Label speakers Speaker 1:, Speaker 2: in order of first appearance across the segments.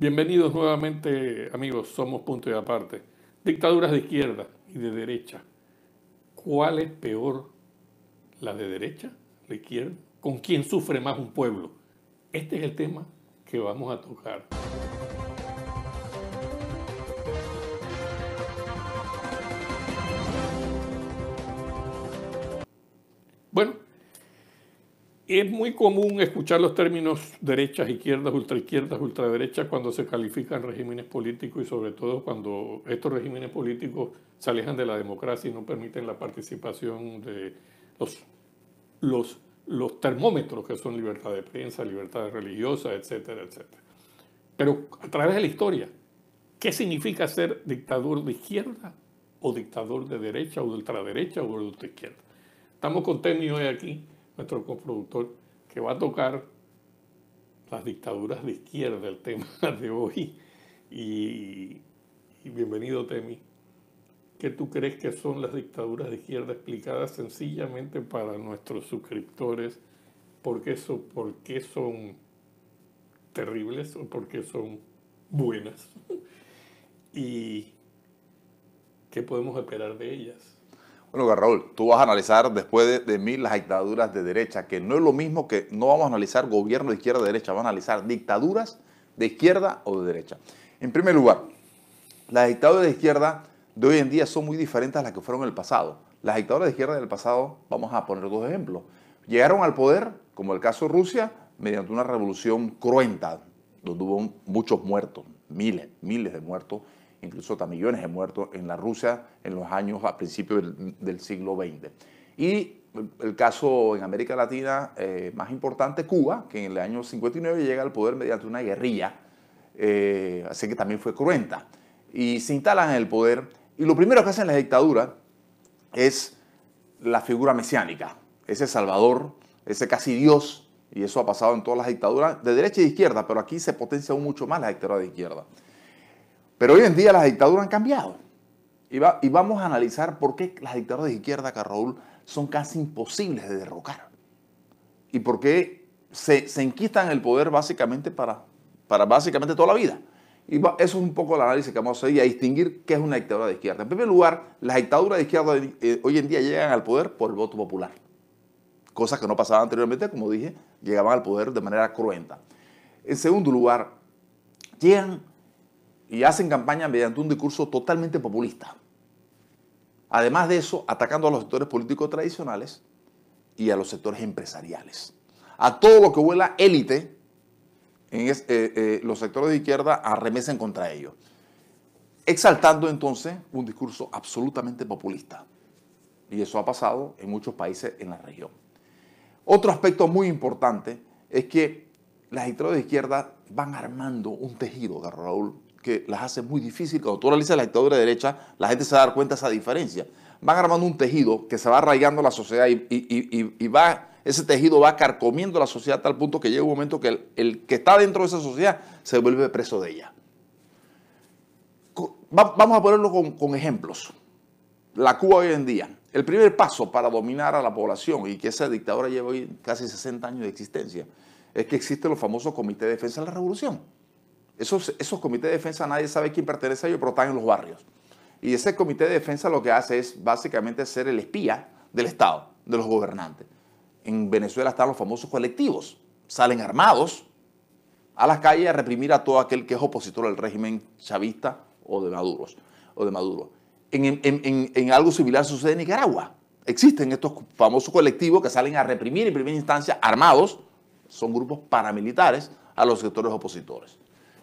Speaker 1: Bienvenidos nuevamente, amigos. Somos Punto y Aparte. Dictaduras de izquierda y de derecha. ¿Cuál es peor, la de derecha, la izquierda? ¿Con quién sufre más un pueblo? Este es el tema que vamos a tocar. Bueno, es muy común escuchar los términos derechas, izquierdas, ultraderechas cuando se califican regímenes políticos y sobre todo cuando estos regímenes políticos se alejan de la democracia y no permiten la participación de los, los termómetros que son libertad de prensa, libertad religiosa, etcétera, etcétera. Pero a través de la historia, ¿qué significa ser dictador de izquierda o dictador de derecha o de ultraderecha o de ultraizquierda? Estamos con Temi hoy aquí, nuestro coproductor, que va a tocar las dictaduras de izquierda, el tema de hoy. Y bienvenido, Temi. ¿Qué tú crees que son las dictaduras de izquierda explicadas sencillamente para nuestros suscriptores? ¿Por qué son terribles o por qué son buenas? ¿Y qué podemos esperar de ellas?
Speaker 2: Bueno, Raúl, tú vas a analizar después de mí las dictaduras de derecha, que no es lo mismo que no vamos a analizar gobierno de izquierda o de derecha, vamos a analizar dictaduras de izquierda o de derecha. En primer lugar, las dictaduras de izquierda de hoy en día son muy diferentes a las que fueron en el pasado. Las dictaduras de izquierda del pasado, vamos a poner dos ejemplos. Llegaron al poder, como el caso de Rusia, mediante una revolución cruenta, donde hubo muchos muertos, miles de muertos, incluso hasta millones de muertos en la Rusia en los años a principios del siglo XX. Y el caso en América Latina más importante, Cuba, que en el año 59 llega al poder mediante una guerrilla, así que también fue cruenta. Y se instalan en el poder, y lo primero que hacen las dictaduras es la figura mesiánica, ese salvador, ese casi Dios, y eso ha pasado en todas las dictaduras de derecha y de izquierda, pero aquí se potencia aún mucho más la dictadura de izquierda. Pero hoy en día las dictaduras han cambiado. Y vamos a analizar por qué las dictaduras de izquierda, Raúl, son casi imposibles de derrocar. Y por qué se enquistan en el poder básicamente para básicamente toda la vida. Eso es un poco el análisis que vamos a hacer y a distinguir qué es una dictadura de izquierda. En primer lugar, las dictaduras de izquierda hoy en día llegan al poder por el voto popular. Cosas que no pasaban anteriormente, como dije, llegaban al poder de manera cruenta. En segundo lugar, llegan y hacen campaña mediante un discurso totalmente populista. Además de eso, atacando a los sectores políticos tradicionales y a los sectores empresariales. A todo lo que huela élite, los sectores de izquierda arremesen contra ellos, exaltando entonces un discurso absolutamente populista. Y eso ha pasado en muchos países en la región. Otro aspecto muy importante es que las dictaduras de izquierda van armando un tejido, Raúl, que las hace muy difícil. Cuando tú analizas la dictadura de derecha, la gente se va a dar cuenta de esa diferencia. Van armando un tejido que se va arraigando a la sociedad ese tejido va carcomiendo la sociedad a tal punto que llega un momento que el que está dentro de esa sociedad se vuelve preso de ella. Vamos a ponerlo con ejemplos. La Cuba hoy en día. El primer paso para dominar a la población y que esa dictadura lleva hoy casi 60 años de existencia es que existen los famosos comités de defensa de la revolución. Esos comités de defensa nadie sabe quién pertenece a ellos, pero están en los barrios. Y ese comité de defensa lo que hace es básicamente ser el espía del Estado, de los gobernantes. En Venezuela están los famosos colectivos. Salen armados a las calles a reprimir a todo aquel que es opositor al régimen chavista o de Maduro. En algo similar sucede en Nicaragua. Existen estos famosos colectivos que salen a reprimir en primera instancia armados, son grupos paramilitares, a los sectores opositores.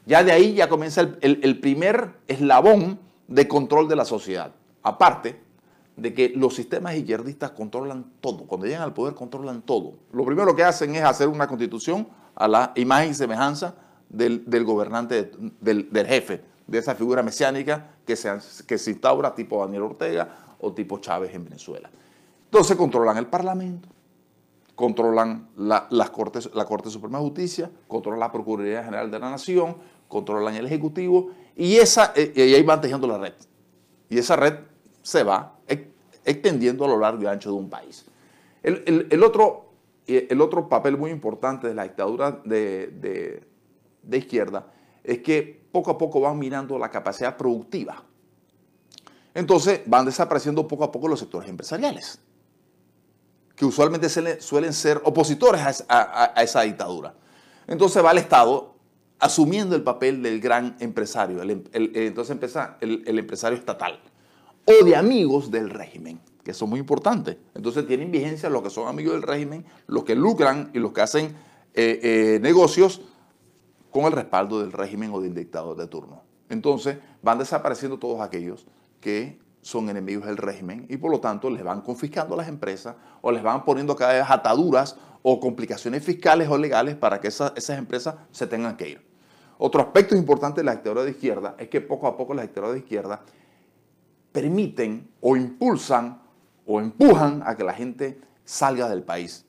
Speaker 2: Ya de ahí ya comienza el primer eslabón de control de la sociedad. Aparte de que los sistemas izquierdistas controlan todo. Cuando llegan al poder controlan todo. Lo primero que hacen es hacer una constitución a la imagen y semejanza del gobernante, del jefe, de esa figura mesiánica que se instaura tipo Daniel Ortega o tipo Chávez en Venezuela. Entonces controlan el Parlamento, controlan la Corte Suprema de Justicia, controlan la Procuraduría General de la Nación, controlan el Ejecutivo y ahí van tejiendo la red. Y esa red se va extendiendo a lo largo y ancho de un país. El otro papel muy importante de la dictadura de izquierda es que poco a poco van minando la capacidad productiva. Entonces van desapareciendo poco a poco los sectores empresariales, que usualmente suelen ser opositores a esa dictadura. Entonces va el Estado asumiendo el papel del gran empresario, entonces empieza el empresario estatal, o de amigos del régimen, que son muy importantes. Entonces tienen vigencia los que son amigos del régimen, los que lucran y los que hacen negocios con el respaldo del régimen o del dictador de turno. Entonces van desapareciendo todos aquellos que son enemigos del régimen y por lo tanto les van confiscando las empresas o les van poniendo cada vez ataduras o complicaciones fiscales o legales para que esas empresas se tengan que ir. Otro aspecto importante de la dictadura de izquierda es que poco a poco las dictaduras de izquierda permiten o impulsan o empujan a que la gente salga del país.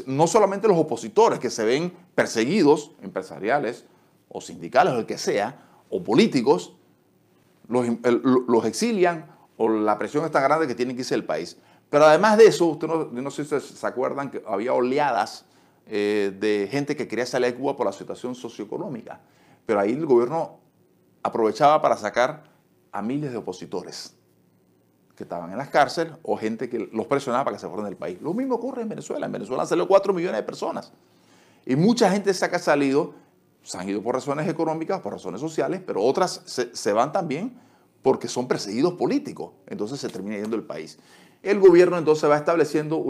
Speaker 2: No solamente los opositores que se ven perseguidos, empresariales o sindicales o el que sea, o políticos, los exilian o la presión es tan grande que tienen que irse del país. Pero además de eso, no sé si se acuerdan que había oleadas de gente que quería salir de Cuba por la situación socioeconómica. Pero ahí el gobierno aprovechaba para sacar a miles de opositores que estaban en las cárceles o gente que los presionaba para que se fueran del país. Lo mismo ocurre en Venezuela. En Venezuela han salido 4 millones de personas. Y mucha gente se ha salido, se han ido por razones económicas, por razones sociales, pero otras se van también porque son perseguidos políticos. Entonces se termina yendo del país. El gobierno entonces va estableciendo,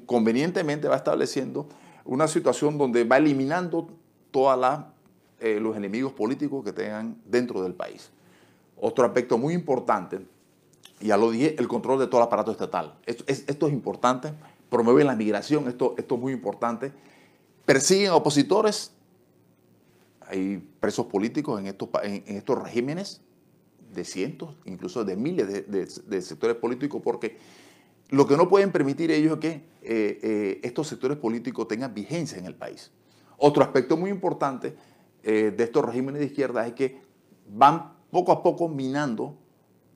Speaker 2: convenientemente va estableciendo una situación donde va eliminando todos los enemigos políticos que tengan dentro del país. Otro aspecto muy importante, ya lo dije, el control de todo el aparato estatal. Esto es importante, promueven la migración, esto es muy importante. Persiguen a opositores, hay presos políticos en estos regímenes, de cientos, incluso de miles de sectores políticos, porque lo que no pueden permitir ellos es que estos sectores políticos tengan vigencia en el país. Otro aspecto muy importante de estos regímenes de izquierda es que van poco a poco minando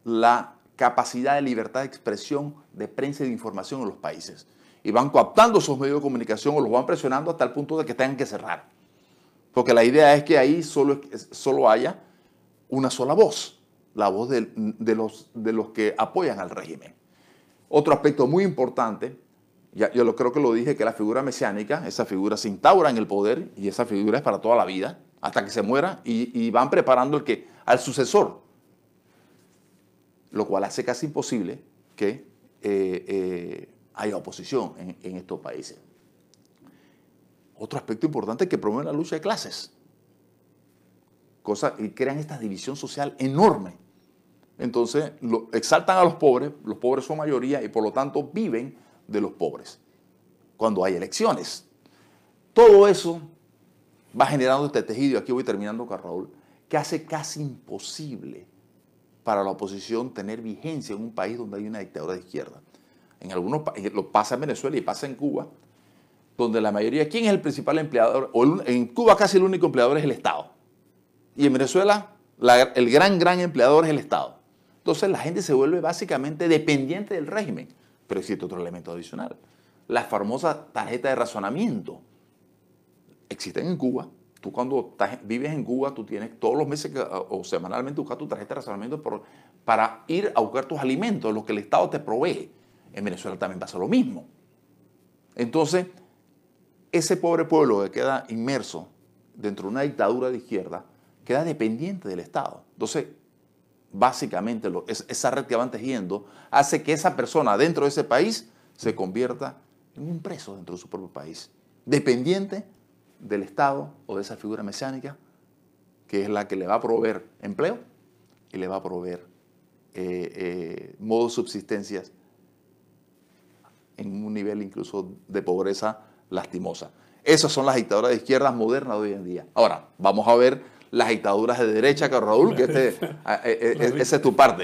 Speaker 2: la capacidad de libertad de expresión, de prensa y de información en los países. Y van cooptando esos medios de comunicación o los van presionando hasta el punto de que tengan que cerrar. Porque la idea es que ahí solo haya una sola voz. La voz de los que apoyan al régimen. Otro aspecto muy importante, yo creo que lo dije, que la figura mesiánica, esa figura se instaura en el poder y esa figura es para toda la vida, hasta que se muera y van preparando al sucesor, lo cual hace casi imposible que haya oposición en estos países. Otro aspecto importante es que promueven la lucha de clases. Y crean esta división social enorme. Entonces, exaltan a los pobres son mayoría y por lo tanto viven de los pobres cuando hay elecciones. Todo eso va generando este tejido, y aquí voy terminando con Raúl, que hace casi imposible para la oposición tener vigencia en un país donde hay una dictadura de izquierda. En algunos países, lo pasa en Venezuela y pasa en Cuba, donde la mayoría, ¿quién es el principal empleador? En Cuba casi el único empleador es el Estado. Y en Venezuela, el gran empleador es el Estado. Entonces la gente se vuelve básicamente dependiente del régimen. Pero existe otro elemento adicional. La famosa tarjeta de razonamiento. Existen en Cuba. Tú cuando vives en Cuba, tú tienes todos los meses o semanalmente buscar tu tarjeta de razonamiento para ir a buscar tus alimentos, los que el Estado te provee. En Venezuela también pasa lo mismo. Entonces, ese pobre pueblo que queda inmerso dentro de una dictadura de izquierda, queda dependiente del Estado. Entonces, básicamente, esa red que van tejiendo hace que esa persona dentro de ese país se convierta en un preso dentro de su propio país, dependiente del Estado o de esa figura mesiánica, que es la que le va a proveer empleo y le va a proveer modos de subsistencia en un nivel incluso de pobreza lastimosa. Esas son las dictaduras de izquierdas modernas de hoy en día. Ahora, vamos a ver las dictaduras de derecha, que Raúl, que esa es tu parte.